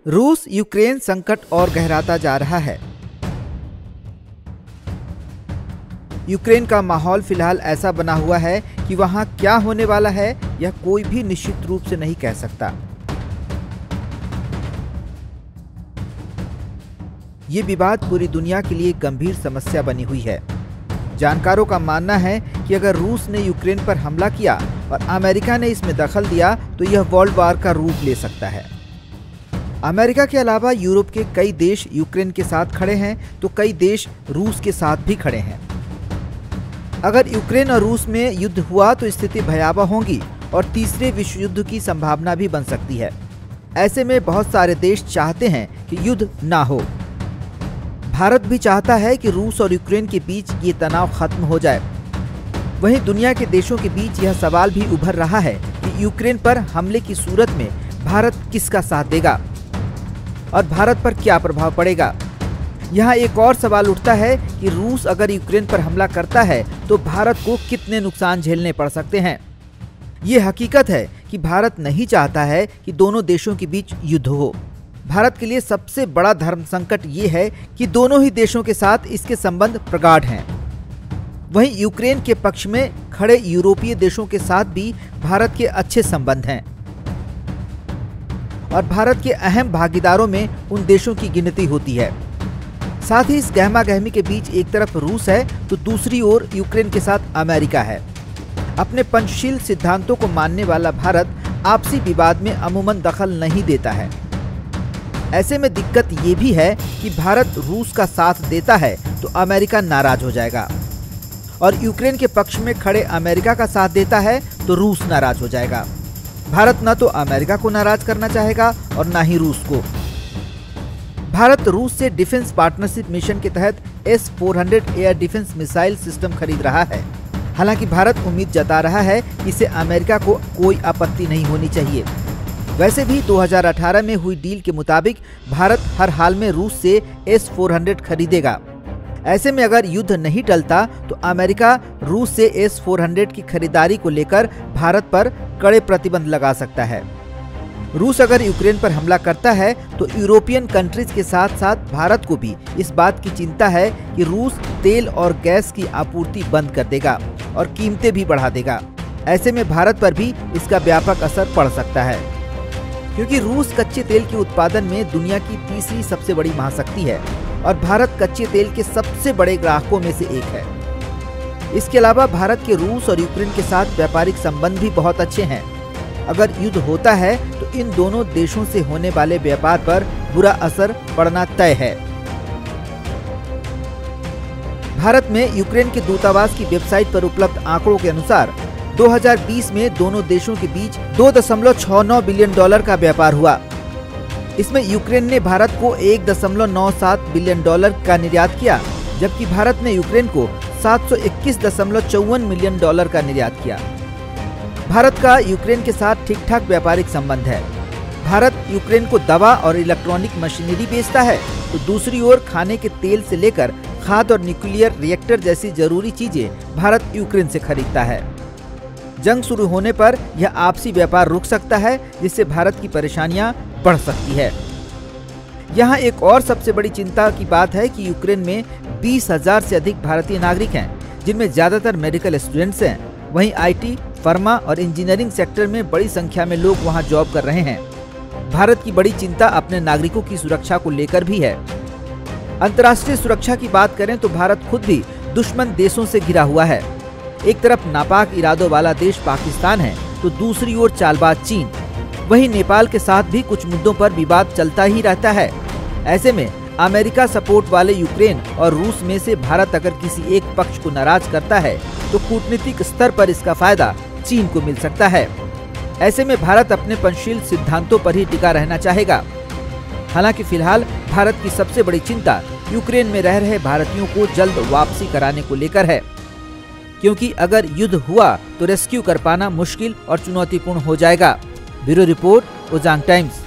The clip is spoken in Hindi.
रूस यूक्रेन संकट और गहराता जा रहा है। यूक्रेन का माहौल फिलहाल ऐसा बना हुआ है कि वहां क्या होने वाला है यह कोई भी निश्चित रूप से नहीं कह सकता। ये विवाद पूरी दुनिया के लिए गंभीर समस्या बनी हुई है। जानकारों का मानना है कि अगर रूस ने यूक्रेन पर हमला किया और अमेरिका ने इसमें दखल दिया तो यह वर्ल्ड वॉर का रूप ले सकता है। अमेरिका के अलावा यूरोप के कई देश यूक्रेन के साथ खड़े हैं तो कई देश रूस के साथ भी खड़े हैं। अगर यूक्रेन और रूस में युद्ध हुआ तो स्थिति भयावह होगी और तीसरे विश्व युद्ध की संभावना भी बन सकती है। ऐसे में बहुत सारे देश चाहते हैं कि युद्ध ना हो। भारत भी चाहता है कि रूस और यूक्रेन के बीच ये तनाव खत्म हो जाए। वहीं दुनिया के देशों के बीच यह सवाल भी उभर रहा है कि यूक्रेन पर हमले की सूरत में भारत किसका साथ देगा और भारत पर क्या प्रभाव पड़ेगा। यहाँ एक और सवाल उठता है कि रूस अगर यूक्रेन पर हमला करता है तो भारत को कितने नुकसान झेलने पड़ सकते हैं। ये हकीकत है कि भारत नहीं चाहता है कि दोनों देशों के बीच युद्ध हो। भारत के लिए सबसे बड़ा धर्म संकट ये है कि दोनों ही देशों के साथ इसके संबंध प्रगाढ़ हैं। वहीं यूक्रेन के पक्ष में खड़े यूरोपीय देशों के साथ भी भारत के अच्छे संबंध हैं और भारत के अहम भागीदारों में उन देशों की गिनती होती है। साथ ही इस गहमा गहमी के बीच एक तरफ रूस है तो दूसरी ओर यूक्रेन के साथ अमेरिका है। अपने पंचशील सिद्धांतों को मानने वाला भारत आपसी विवाद में अमूमन दखल नहीं देता है। ऐसे में दिक्कत ये भी है कि भारत रूस का साथ देता है तो अमेरिका नाराज हो जाएगा और यूक्रेन के पक्ष में खड़े अमेरिका का साथ देता है तो रूस नाराज हो जाएगा। भारत न तो अमेरिका को नाराज करना चाहेगा और न ही रूस को। भारत रूस से डिफेंस पार्टनरशिप मिशन के तहत S-400 air defence missile system खरीद रहा है। हालांकि भारत उम्मीद जता रहा है कि इसे अमेरिका को कोई आपत्ति नहीं होनी चाहिए। वैसे भी 2018 में हुई डील के मुताबिक भारत हर हाल में रूस से S-400 खरीदेगा। ऐसे में अगर युद्ध नहीं टलता तो अमेरिका रूस से S-400 की खरीदारी को लेकर भारत पर कड़े प्रतिबंध लगा सकता है। रूस अगर यूक्रेन पर हमला करता है तो यूरोपियन कंट्रीज के साथ साथ भारत को भी इस बात की चिंता है कि रूस तेल और गैस की आपूर्ति बंद कर देगा और कीमतें भी बढ़ा देगा। ऐसे में भारत पर भी इसका व्यापक असर पड़ सकता है, क्योंकि रूस कच्चे तेल के उत्पादन में दुनिया की तीसरी सबसे बड़ी महाशक्ति है और भारत कच्चे तेल के सबसे बड़े ग्राहकों में से एक है। इसके अलावा भारत के रूस और यूक्रेन के साथ व्यापारिक संबंध भी बहुत अच्छे हैं। अगर युद्ध होता है तो इन दोनों देशों से होने वाले व्यापार पर बुरा असर पड़ना तय है। भारत में यूक्रेन के दूतावास की वेबसाइट पर उपलब्ध आंकड़ों के अनुसार 2020 में दोनों देशों के बीच $2.69 बिलियन का व्यापार हुआ। इसमें यूक्रेन ने भारत को $1.97 बिलियन का निर्यात किया, जबकि भारत ने यूक्रेन को $721.54 मिलियन का निर्यात किया। भारत का यूक्रेन के साथ ठीक ठाक व्यापारिक संबंध है। भारत यूक्रेन को दवा और इलेक्ट्रॉनिक मशीनरी बेचता है तो दूसरी ओर खाने के तेल से लेकर खाद्य और न्यूक्लियर रिएक्टर जैसी जरूरी चीजें भारत यूक्रेन से खरीदता है। जंग शुरू होने पर यह आपसी व्यापार रुक सकता है, जिससे भारत की परेशानियां बढ़ सकती है। यहाँ एक और सबसे बड़ी चिंता की बात है कि यूक्रेन में 20,000 से अधिक भारतीय नागरिक हैं, जिनमें ज्यादातर मेडिकल स्टूडेंट्स हैं। वहीं IT, फार्मा और इंजीनियरिंग सेक्टर में बड़ी संख्या में लोग वहां जॉब कर रहे हैं। भारत की बड़ी चिंता अपने नागरिकों की सुरक्षा को लेकर भी है। अंतर्राष्ट्रीय सुरक्षा की बात करें तो भारत खुद भी दुश्मन देशों से घिरा हुआ है। एक तरफ नापाक इरादों वाला देश पाकिस्तान है तो दूसरी ओर चालबाज चीन। वहीं नेपाल के साथ भी कुछ मुद्दों पर विवाद चलता ही रहता है। ऐसे में अमेरिका सपोर्ट वाले यूक्रेन और रूस में से भारत अगर किसी एक पक्ष को नाराज करता है तो कूटनीतिक स्तर पर इसका फायदा चीन को मिल सकता है। ऐसे में भारत अपने पंचशील सिद्धांतों पर ही टिका रहना चाहेगा। हालांकि फिलहाल भारत की सबसे बड़ी चिंता यूक्रेन में रह रहे भारतीयों को जल्द वापसी कराने को लेकर है, क्योंकि अगर युद्ध हुआ तो रेस्क्यू कर पाना मुश्किल और चुनौतीपूर्ण हो जाएगा। Bureau report, Ujang times.